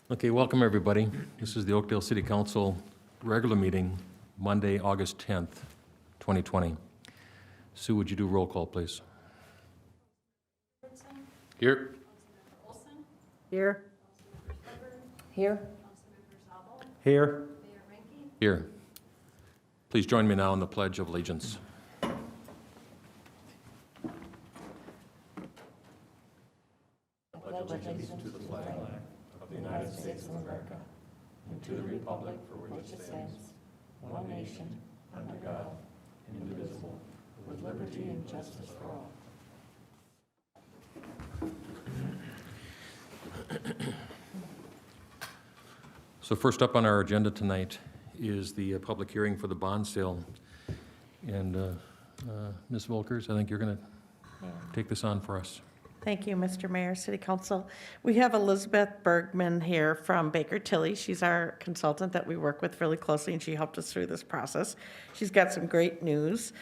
Okay, welcome everybody. This is the Oakdale City Council regular meeting, Monday, August 10th, 2020. Sue, would you do roll call, please? Here. Here. Here. Here. Here. Please join me now in the Pledge of Allegiance. I pledge allegiance to the flag of the United States of America and to the republic for which it stands, one nation, under God, indivisible, with liberty and justice for all. So first up on our agenda tonight is the public hearing for the bond sale. And Ms. Volkers, I think you're going to take this on for us. Thank you, Mr. Mayor, City Council. We have Elizabeth Bergman here from Baker Tilly. She's our consultant that we work with really closely, and she helped us through this process. She's got some great news.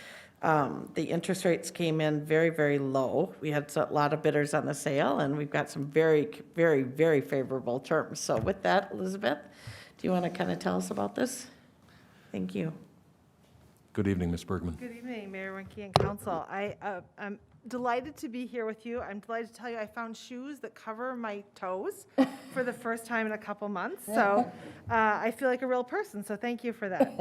The interest rates came in very, very low. We had a lot of bidders on the sale, and we've got some very, very, very favorable terms. So with that, Elizabeth, do you want to kind of tell us about this? Thank you. Good evening, Ms. Bergman. Good evening, Mayor Winke and Council. I'm delighted to be here with you. I'm delighted to tell you I found shoes that cover my toes for the first time in a couple months. So I feel like a real person, so thank you for that.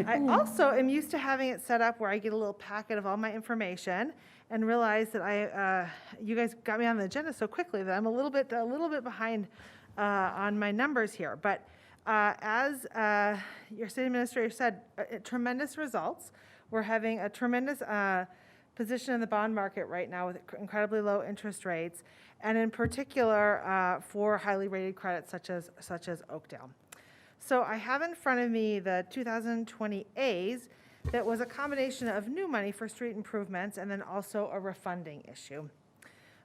I also am used to having it set up where I get a little packet of all my information and realize that you guys got me on the agenda so quickly that I'm a little bit behind on my numbers here. But as your city administrator said, tremendous results. We're having a tremendous position in the bond market right now with incredibly low interest rates, and in particular for highly rated credits such as Oakdale. So I have in front of me the 2020 A's that was a combination of new money for street improvements and then also a refunding issue.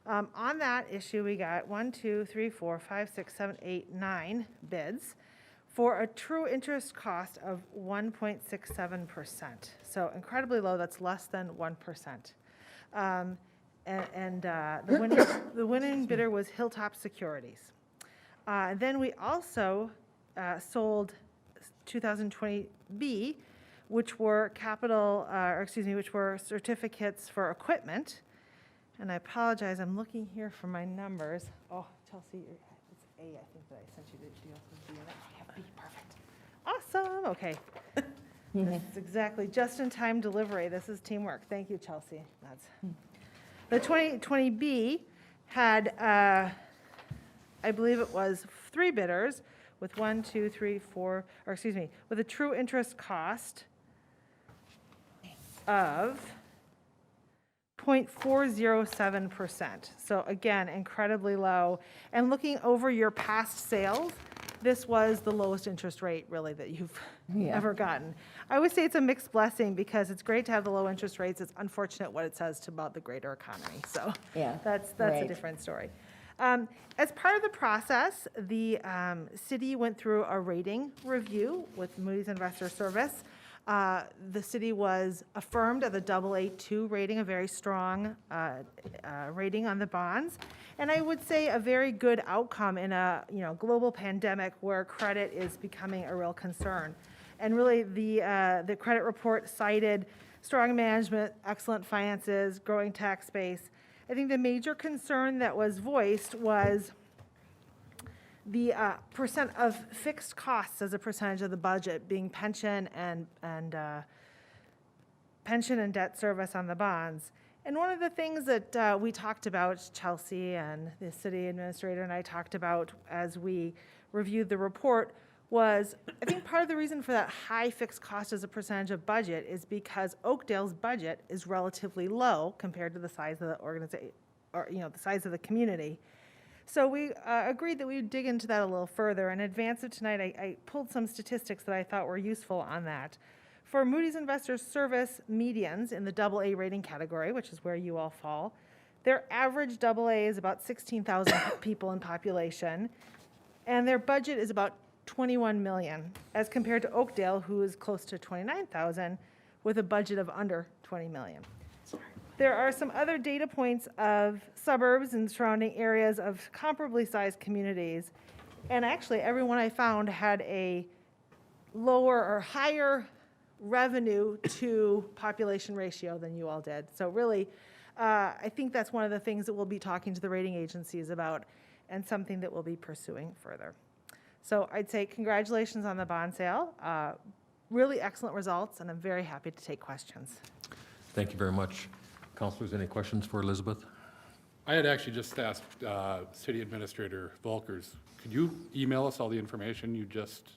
On that issue, we got 1, 2, 3, 4, 5, 6, 7, 8, 9 bids for a true interest cost of 1.67%. So incredibly low, that's less than 1%. The winning bidder was Hilltop Securities. Then we also sold 2020B, which were which were certificates for equipment. And I apologize, I'm looking here for my numbers. Oh, Chelsea, it's A, I think that I sent you. Do you also see it? I have B, perfect. Awesome, okay. This is exactly just-in-time delivery. This is teamwork. Thank you, Chelsea. The 2020B had, I believe it was 3 bidders with with a true interest cost of 0.407%. So again, incredibly low. And looking over your past sales, this was the lowest interest rate really that you've ever gotten. I always say it's a mixed blessing because it's great to have the low interest rates. It's unfortunate what it says about the greater economy. So that's right. A different story. As part of the process, the city went through a rating review with Moody's Investor Service. The city was affirmed at the AA2 rating, a very strong rating on the bonds. And I would say a very good outcome in a global pandemic where credit is becoming a real concern. And really the credit report cited strong management, excellent finances, growing tax base. I think the major concern that was voiced was the percent of fixed costs as a percentage of the budget being pension and debt service on the bonds. And one of the things that we talked about, Chelsea and the city administrator and I talked about as we reviewed the report was, I think part of the reason for that high fixed cost as a percentage of budget is because Oakdale's budget is relatively low compared to the size of the organization, or the size of the community. So we agreed that we would dig into that a little further. In advance of tonight, I pulled some statistics that I thought were useful on that. For Moody's Investor Service medians in the AA rating category, which is where you all fall, their average AA is about 16,000 people in population, and their budget is about 21 million, as compared to Oakdale, who is close to 29,000, with a budget of under 20 million. There are some other data points of suburbs and surrounding areas of comparably sized communities And actually, everyone I found had a lower or higher revenue to population ratio than you all did. So really, I think that's one of the things that we'll be talking to the rating agencies about and something that we'll be pursuing further. So I'd say congratulations on the bond sale. Really excellent results, and I'm very happy to take questions. Thank you very much. Councilors, any questions for Elizabeth? I had actually just asked City Administrator Volkers, could you email us all the information you just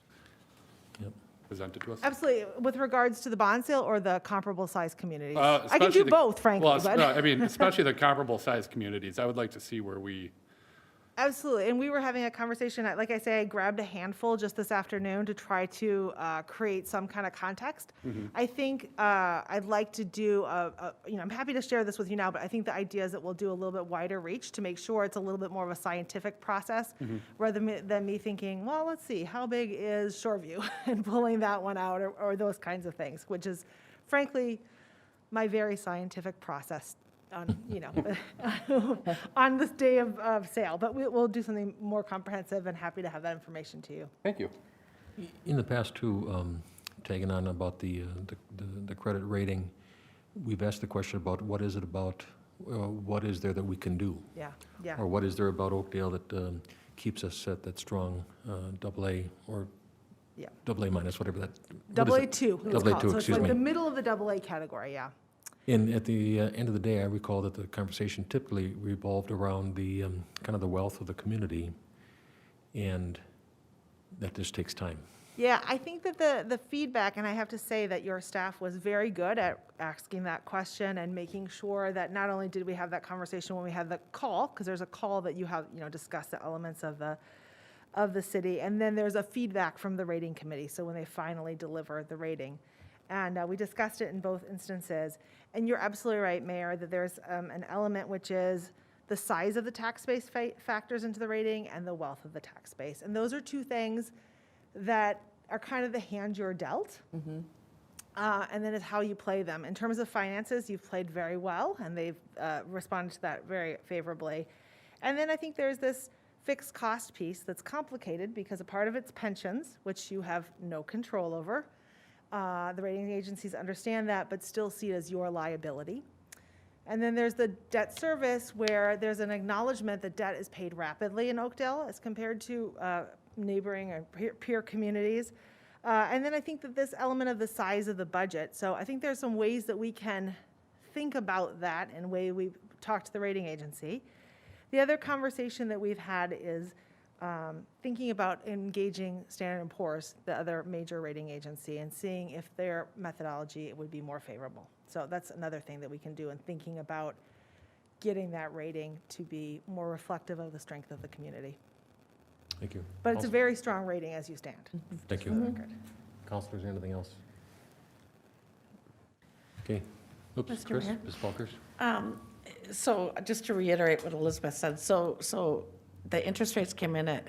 Yep. presented to us? Absolutely. With regards to the bond sale or the comparable size communities? I can Especially do the- both, frankly, Well, but. no, I mean, especially the comparable size communities. I would like to see where we, Absolutely, and we were having a conversation, like I say, I grabbed a handful just this afternoon to try to create some kind of context. I think I'd like to do, I'm happy to share this with you now, but I think the idea is that we'll do a little bit wider reach to make sure it's a little bit more of a scientific process, rather than me thinking, well, let's see, how big is Shoreview, and pulling that one out, or those kinds of things, which is frankly my very scientific process on, on this day of sale. But we'll do something more comprehensive, and happy to have that information to you. thank you. In the past, too, tagging on about the credit rating, we've asked the question about what is it about, what is there that we can do? Yeah, yeah. Or what is there about Oakdale that keeps us at that strong AA or Yeah. AA minus, whatever that. Double A two, it's Double A called. two, So it's excuse like me. the middle of the double A category, yeah. And at the end of the day, I recall that the conversation typically revolved around the kind of the wealth of the community, and that just takes time. Yeah, I think that the feedback, and I have to say that your staff was very good at asking that question and making sure that not only did we have that conversation when we had the call, because there's a call that you have, discuss the elements of the city, and then there's a feedback from the rating committee, so when they finally deliver the rating. And we discussed it in both instances. And you're absolutely right, Mayor, that there's an element which is the size of the tax base factors into the rating, and the wealth of the tax base. And those are two things that are kind of the hand you're dealt. And then it's how you play them. In terms of finances, you've played very well, and they've responded to that very favorably. And then I think there's this fixed cost piece that's complicated because a part of it's pensions, which you have no control over. The rating agencies understand that, but still see it as your liability. And then there's the debt service, where there's an acknowledgement that debt is paid rapidly in Oakdale as compared to neighboring or peer communities. And then I think that this element of the size of the budget. So I think there's some ways that we can think about that in the way we've talked to the rating agency. The other conversation that we've had is thinking about engaging Standard & Poor's, the other major rating agency, and seeing if their methodology would be more favorable. So that's another thing that we can do in thinking about getting that rating to be more reflective of the strength of the community. Thank you. But it's a very strong rating as you stand. Thank for the you. record. Councilors, anything else? Okay. Oops, Mr. Chris, Mayor? Ms. Volkers? So just to reiterate what Elizabeth said, so the interest rates came in at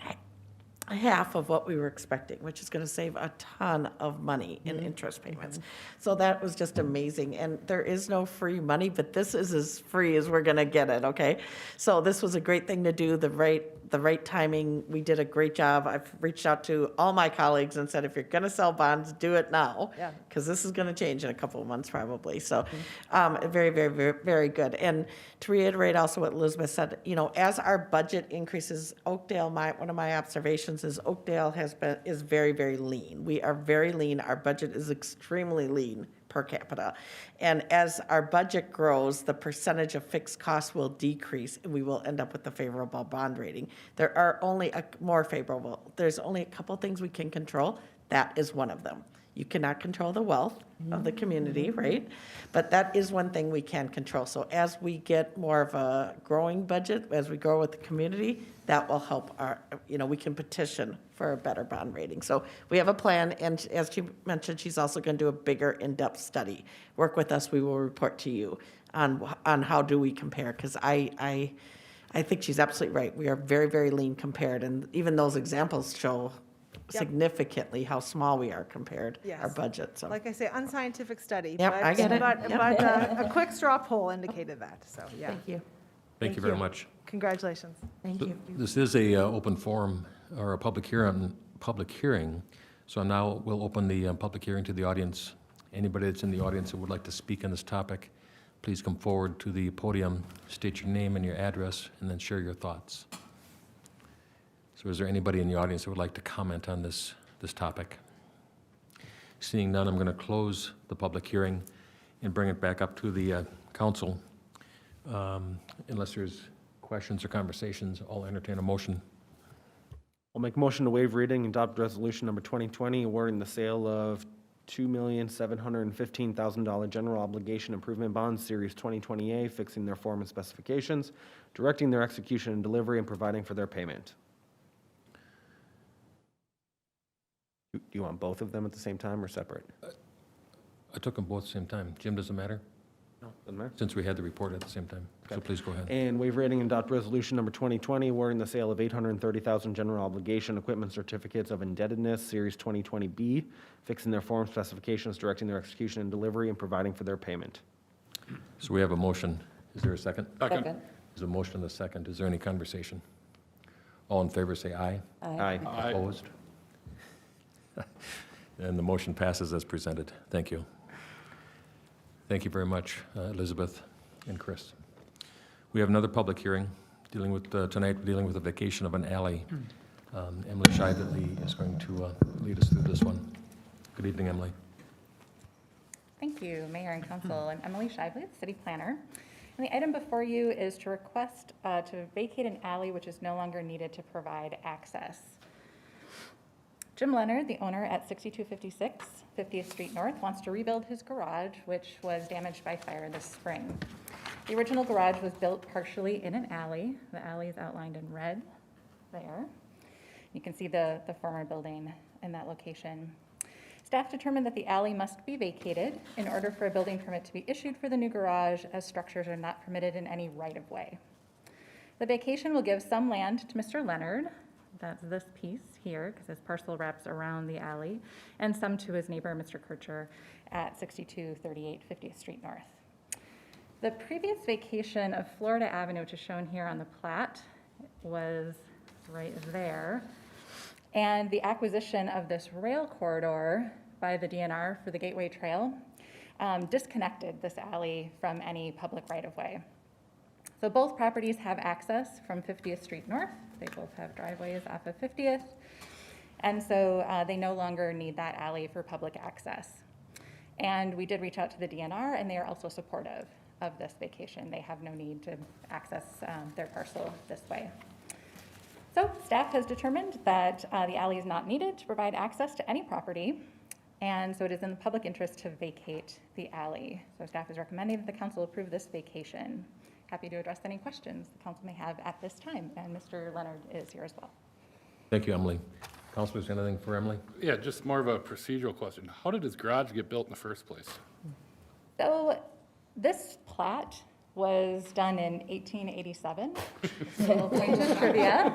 half of what we were expecting, which is going to save a ton of money in interest payments. So that was just amazing. And there is no free money, but this is as free as we're going to get it, okay? So this was a great thing to do, the right timing. We did a great job. I've reached out to all my colleagues and said, if you're going to sell bonds, do it now. Yeah. Because this is going to change in a couple of months probably. So very, very, very, very good. And to reiterate also what Elizabeth said, as our budget increases, Oakdale, one of my observations is Oakdale is very, very lean. We are very lean. Our budget is extremely lean per capita. And as our budget grows, the percentage of fixed costs will decrease, and we will end up with a favorable bond rating. There are only more favorable. There's only a couple things we can control. That is one of them. You cannot control the wealth of the community, right? But that is one thing we can control. So as we get more of a growing budget, as we grow with the community, that will help we can petition for a better bond rating. So we have a plan, and as she mentioned, she's also going to do a bigger in-depth study. Work with us, we will report to you on how do we compare, because I think she's absolutely right. We are very, very lean compared, and even those examples show significantly how small we are compared, our Yes. budget, so. Like I say, unscientific study. Yep, but, I get it. But, Yep. but a quick straw poll indicated that, so yeah. Thank you. Thank you very much. Congratulations. Thank you. This is a open forum or a public hearing. So now we'll open the public hearing to the audience. Anybody that's in the audience that would like to speak on this topic, please come forward to the podium, state your name and your address, and then share your thoughts. So is there anybody in the audience that would like to comment on this topic? Seeing none, I'm going to close the public hearing and bring it back up to the council. Unless there's questions or conversations, I'll entertain a motion. I'll make a motion to waive reading and adopt resolution number 2020 awarding the sale of $2,715,000 general obligation improvement bonds, Series 2020A, fixing their form and specifications, directing their execution and delivery, and providing for their payment. Do you want both of them at the same time or separate? I took them both at the same time. Jim, does it matter? No, doesn't matter. Since we had the report at the same time. So Okay. please go ahead. And waive reading and adopt resolution number 2020 awarding the sale of 830,000 general obligation equipment certificates of indebtedness, Series 2020B, fixing their form specifications, directing their execution and delivery, and providing for their payment. So we have a motion. Is there a second? Second. There's a motion and a second. Is there any conversation? All in favor, say aye. Aye. Aye. Opposed? And the motion passes as presented. Thank you. Thank you very much, Elizabeth and Chris. We have another public hearing dealing with, tonight, dealing with the vacation of an alley. Emily Shively is going to lead us through this one. Good evening, Emily. Thank you, Mayor and Council. I'm Emily Shively, the City Planner. And the item before you is to request to vacate an alley which is no longer needed to provide access. Jim Leonard, the owner at 6256 50th Street North, wants to rebuild his garage, which was damaged by fire this spring. The original garage was built partially in an alley. The alley is outlined in red there. You can see the former building in that location. Staff determined that the alley must be vacated in order for a building permit to be issued for the new garage, as structures are not permitted in any right-of-way. The vacation will give some land to Mr. Leonard, that's this piece here, because his parcel wraps around the alley, and some to his neighbor, Mr. Kircher, at 6238 50th Street North. The previous vacation of Florida Avenue, which is shown here on the plat, was right there. And the acquisition of this rail corridor by the DNR for the Gateway Trail disconnected this alley from any public right-of-way. So both properties have access from 50th Street North. They both have driveways off of 50th. And so they no longer need that alley for public access. And we did reach out to the DNR, and they are also supportive of this vacation. They have no need to access their parcel this way. So staff has determined that the alley is not needed to provide access to any property, and so it is in the public interest to vacate the alley. So staff is recommending that the council approve this vacation. Happy to address any questions the council may have at this time, and Mr. Leonard is here as well. Thank you, Emily. Councilors, anything for Emily? Yeah, just more of a procedural question. How did his garage get built in the first place? So this plat was done in 1887, a little point of trivia.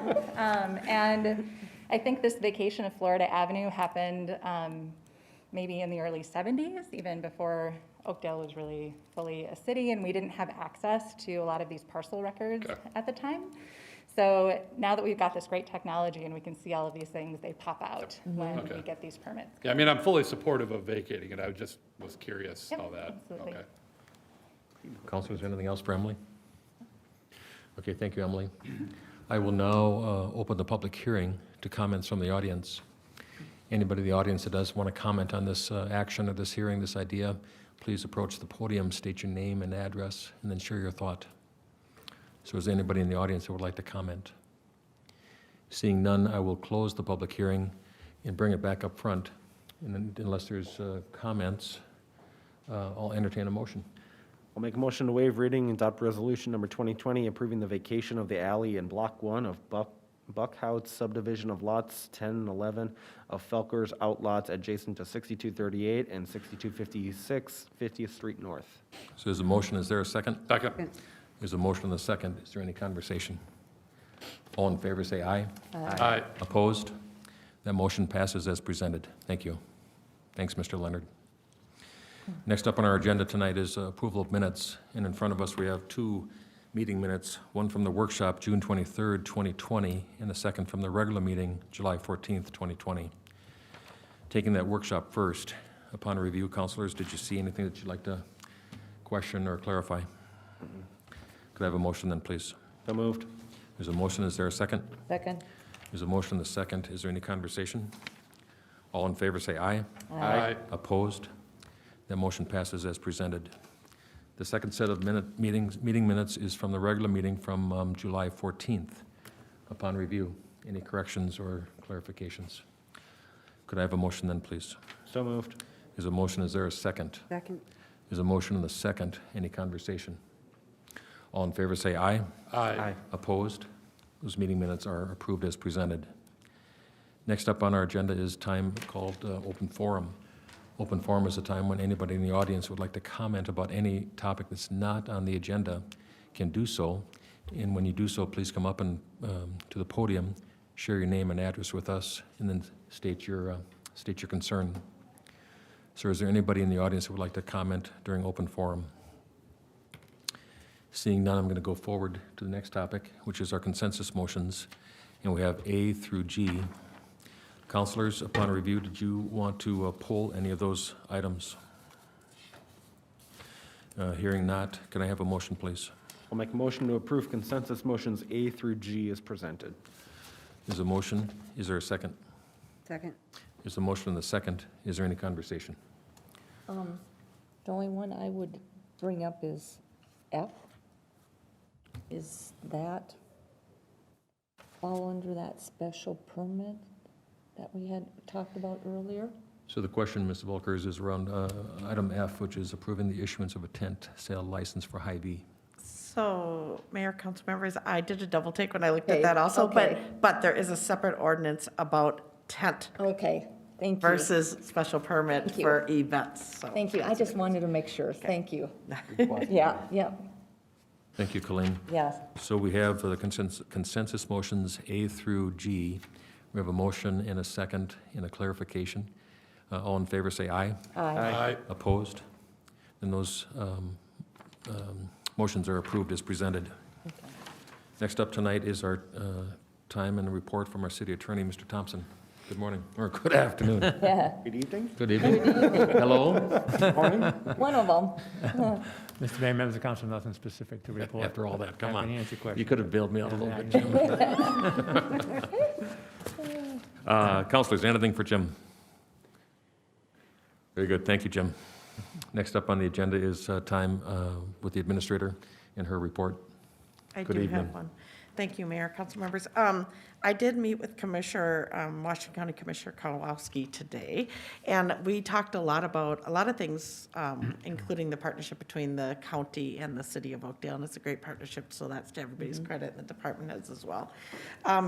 And I think this vacation of Florida Avenue happened maybe in the early 70s, even before Oakdale was really fully a city, and we didn't have access to a lot of these parcel records at the time. So now that we've got this great technology and we can see all of these things, they pop out when we get these permits. Yeah, I mean, I'm fully supportive of vacating it. I just was curious Yep, how that, absolutely. okay. Councilors, anything else for Emily? Okay, thank you, Emily. I will now open the public hearing to comments from the audience. Anybody in the audience that does want to comment on this action or this hearing, this idea, please approach the podium, state your name and address, and then share your thought. So is there anybody in the audience that would like to comment? Seeing none, I will close the public hearing and bring it back up front. And then, unless there's comments, I'll entertain a motion. I'll make a motion to waive reading and adopt resolution number 2020 approving the vacation of the alley in Block 1 of Buckhouse subdivision of lots 10 and 11 of Felker's outlots adjacent to 6238 and 6256 50th Street North. So there's a motion. Is there a second? Second. There's a motion and a second. Is there any conversation? All in favor, say aye. Aye. Opposed? That motion passes as presented. Thank you. Thanks, Mr. Leonard. Next up on our agenda tonight is approval of minutes, and in front of us we have two meeting minutes, one from the workshop, June 23rd, 2020, and the second from the regular meeting, July 14th, 2020. Taking that workshop first, upon review, councilors, did you see anything that you'd like to question or clarify? Could I have a motion then, please? So moved. There's a motion, is there a second? Second. There's a motion, and a second. Is there any conversation? All in favor say aye. Aye. Opposed? That motion passes as presented. The second set of meeting minutes is from the regular meeting from July 14th. Upon review, any corrections or clarifications? Could I have a motion then, please? So moved. Is a motion, is there a second? Second. There's a motion and a second. Any conversation? All in favor say aye. Aye. Opposed? Those meeting minutes are approved as presented. Next up on our agenda is time called open forum. Open forum is a time when anybody in the audience would like to comment about any topic that's not on the agenda can do so. And when you do so, please come up and to the podium, share your name and address with us, and then state your concern. So is there anybody in the audience who would like to comment during open forum? Seeing none, I'm going to go forward to the next topic, which is our consensus motions, and we have A through G. Councilors, upon review, did you want to pull any of those items? Hearing not, can I have a motion, please? I'll make a motion to approve consensus motions A through G as presented. There's a motion. Is there a second? Second. There's a motion and a second. Is there any conversation? The only one I would bring up is F. Is that fall under that special permit that we had talked about earlier? So the question, Mr. Volkers, is around item F, which is approving the issuance of a tent sale license for Hy-Vee. So, Mayor, council members, I did a double take when I looked at Okay, that also, okay. but there is a separate ordinance about tent Okay, thank you. versus special permit Thank you. for events, so. Thank you, I just wanted to make sure, thank you. Yeah, Thank you, Colleen. yes. So we have the consensus motions A through G. We have a motion and a second and a clarification. All in favor say aye. Aye. Aye. Opposed? Then those motions are approved as presented. Next up tonight is our time and a report from our city attorney, Mr. Thompson. Good morning, or good afternoon. Yeah, Good evening. Good evening. Hello. one of them. Mr. Mayor, members of council, nothing specific to report. After all that, come Happy to on. answer questions. You could have bailed me out a little bit, Yeah, Jim. Councilors, anything for Jim? Very good, thank you, Jim. Next up on the agenda is time with the administrator and her report. I Good do evening. have one. Thank you, Mayor, council members. I did meet with Washington County Commissioner Kowalski today, and we talked a lot about a lot of things, including the partnership between the county and the city of Oakdale, and it's a great partnership, so that's to everybody's credit, and the department heads as well.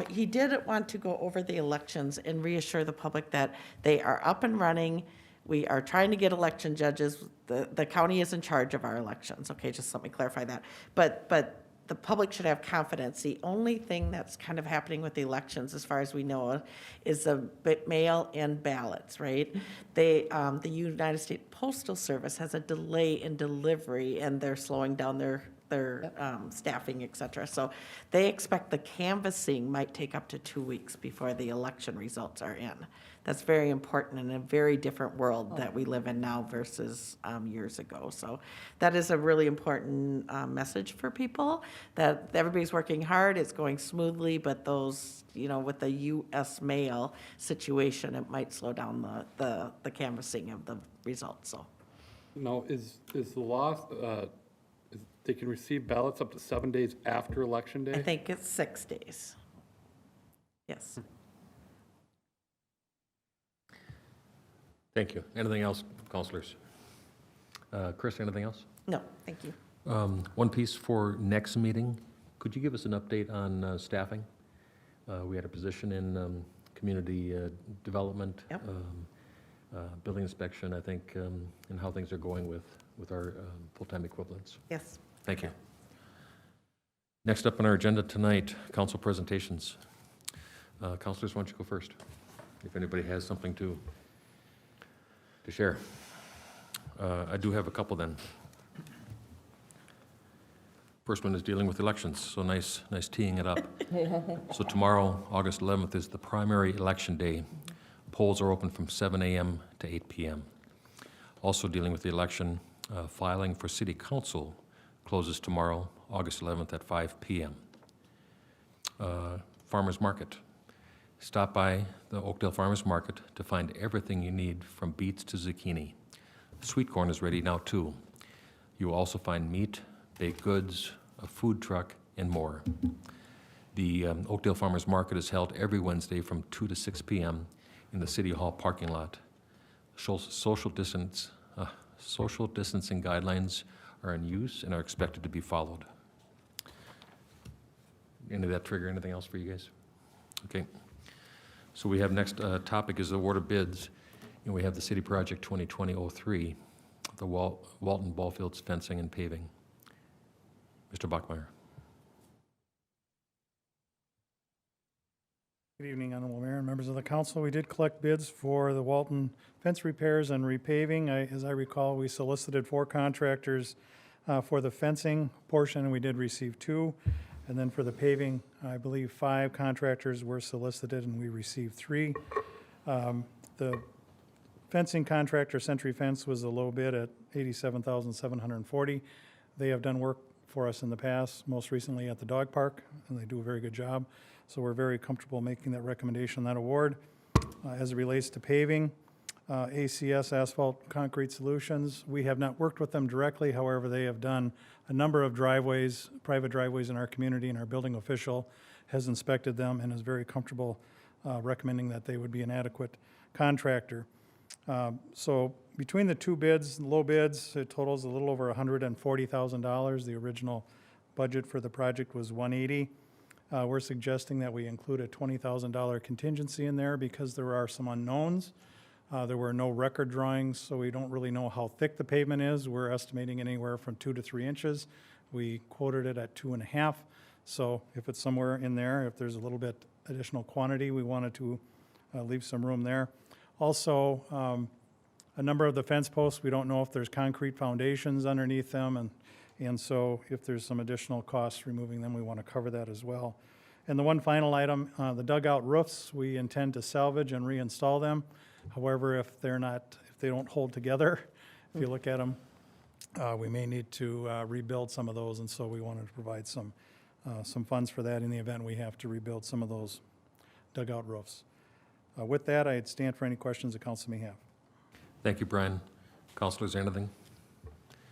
He did want to go over the elections and reassure the public that they are up and running. We are trying to get election judges. The county is in charge of our elections, okay, just let me clarify that. But the public should have confidence. The only thing that's kind of happening with the elections, as far as we know, is the mail-in ballots, right? The United States Postal Service has a delay in delivery, and they're slowing down their staffing, et cetera. So they expect the canvassing might take up to 2 weeks before the election results are in. That's very important in a very different world that we live in now versus years ago. So that is a really important message for people, that everybody's working hard, it's going smoothly, but those, with the U.S. mail situation, it might slow down the canvassing of the results, so. Now, is the law, they can receive ballots up to 7 days after Election Day? I think it's 6 days. Yes. Thank you. Anything else, councilors? Chris, anything else? No, thank you. One piece for next meeting, could you give us an update on staffing? We had a position in community development, Yep. building inspection, I think, and how things are going with our full-time equivalents. Yes. Thank you. Next up on our agenda tonight, council presentations. Councilors, why don't you go first? If anybody has something to share. I do have a couple then. First one is dealing with elections, so nice teeing it up. So tomorrow, August 11th, is the primary election day. Polls are open from 7 a.m. to 8 p.m. Also dealing with the election, filing for city council closes tomorrow, August 11th at 5 p.m. Farmers Market. Stop by the Oakdale Farmers Market to find everything you need from beets to zucchini. Sweet corn is ready now too. You will also find meat, baked goods, a food truck, and more. The Oakdale Farmers Market is held every Wednesday from 2 to 6 p.m. in the City Hall parking lot. Social distancing guidelines are in use and are expected to be followed. Any of that trigger anything else for you guys? Okay. So we have next topic is award of bids, and we have the City Project 2020-03, the Walton Ballfields fencing and paving. Mr. Bachmeyer. Good evening, Honorable Mayor and members of the council. We did collect bids for the Walton fence repairs and repaving. As I recall, we solicited 4 contractors for the fencing portion, and we did receive 2. And then for the paving, I believe 5 contractors were solicited, and we received 3. The fencing contractor, Century Fence, was a low bid at $87,740. They have done work for us in the past, most recently at the dog park, and they do a very good job. So we're very comfortable making that recommendation, that award. As it relates to paving, ACS Asphalt Concrete Solutions, we have not worked with them directly. However, they have done a number of driveways, private driveways in our community, and our building official has inspected them and is very comfortable recommending that they would be an adequate contractor. So between the 2 bids, low bids, it totals a little over $140,000. The original budget for the project was $180,000. We're suggesting that we include a $20,000 contingency in there because there are some unknowns. There were no record drawings, so we don't really know how thick the pavement is. We're estimating anywhere from 2 to 3 inches. We quoted it at 2.5. So if it's somewhere in there, if there's a little bit additional quantity, we wanted to leave some room there. Also, a number of the fence posts, we don't know if there's concrete foundations underneath them, and so if there's some additional costs removing them, we want to cover that as well. And the one final item, the dugout roofs, we intend to salvage and reinstall them. However, if they don't hold together, if you look at them, we may need to rebuild some of those, and so we wanted to provide some funds for that in the event we have to rebuild some of those dugout roofs. With that, I'd stand for any questions the council may have. Thank you, Brian. Councilor, is there anything?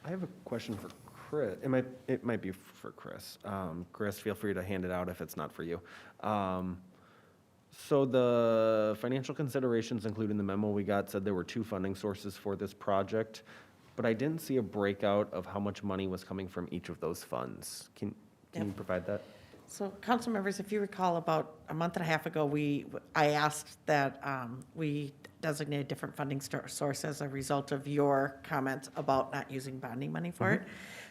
I have a question for Chris. It might be for Chris. Chris, feel free to hand it out if it's not for you. So the financial considerations included in the memo we got said there were 2 funding sources for this project, but I didn't see a breakout of how much money was coming from each of those funds. Can you provide that? So, council members, if you recall, about a month and a half ago, I asked that we designate a different funding source as a result of your comments about not using bonding money for it.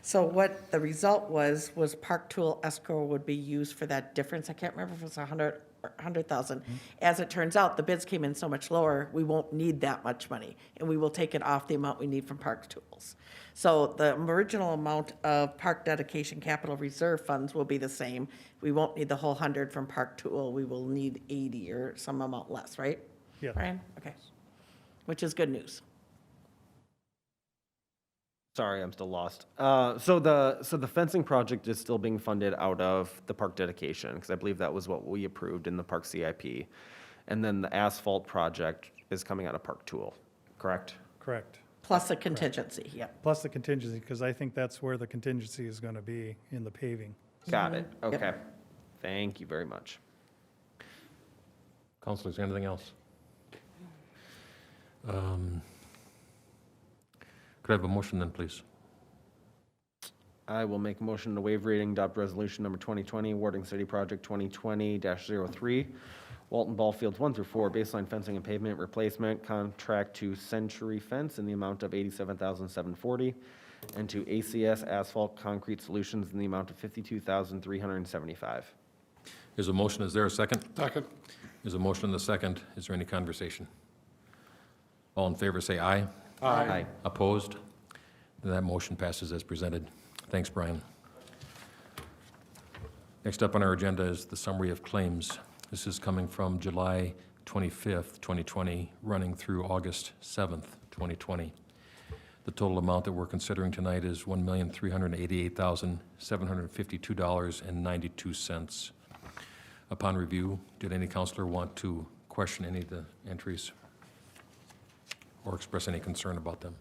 So what the result was Park Tool escrow would be used for that difference. I can't remember if it was 100 or 100,000. As it turns out, the bids came in so much lower, we won't need that much money, and we will take it off the amount we need from Park Tools. So the original amount of park dedication capital reserve funds will be the same. We won't need the whole 100 from Park Tool. We will need 80 or some amount less, right? Yes. Brian? Okay. Which is good news. Sorry, I'm still lost. So the fencing project is still being funded out of the park dedication, because I believe that was what we approved in the park CIP. And then the asphalt project is coming out of Park Tool, correct? Correct. Plus a contingency, yep. Plus the contingency, because I think that's where the contingency is going to be in the paving. Got it, okay. Thank you very much. Councilor, is there anything else? Could I have a motion then, please? I will make a motion to waive reading, adopt resolution number 2020, awarding City Project 2020-03, Walton Ballfields 1 through 4, baseline fencing and pavement replacement contract to Century Fence in the amount of $87,740, and to ACS Asphalt Concrete Solutions in the amount of $52,375. There's a motion. Is there a second? Second. There's a motion and a second. Is there any conversation? All in favor, say aye. Aye. Opposed? Then that motion passes as presented. Thanks, Brian. Next up on our agenda is the summary of claims. This is coming from July 25th, 2020, running through August 7th, 2020. The total amount that we're considering tonight is $1,388,752.92. Upon review, did any counselor want to question any of the entries or express any concern about them?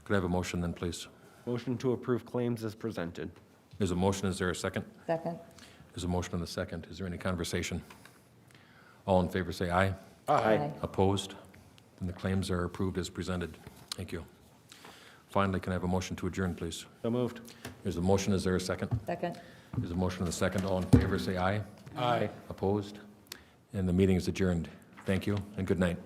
Could I have a motion then, please? Motion to approve claims as presented. There's a motion, is there a second? Second. There's a motion and a second. Is there any conversation? All in favor say aye. Aye. Opposed? Then the claims are approved as presented. Thank you. Finally, can I have a motion to adjourn, please? So moved. There's a motion, is there a second? Second. There's a motion and a second. All in favor say aye. Aye. Opposed? And the meeting is adjourned. Thank you and good night.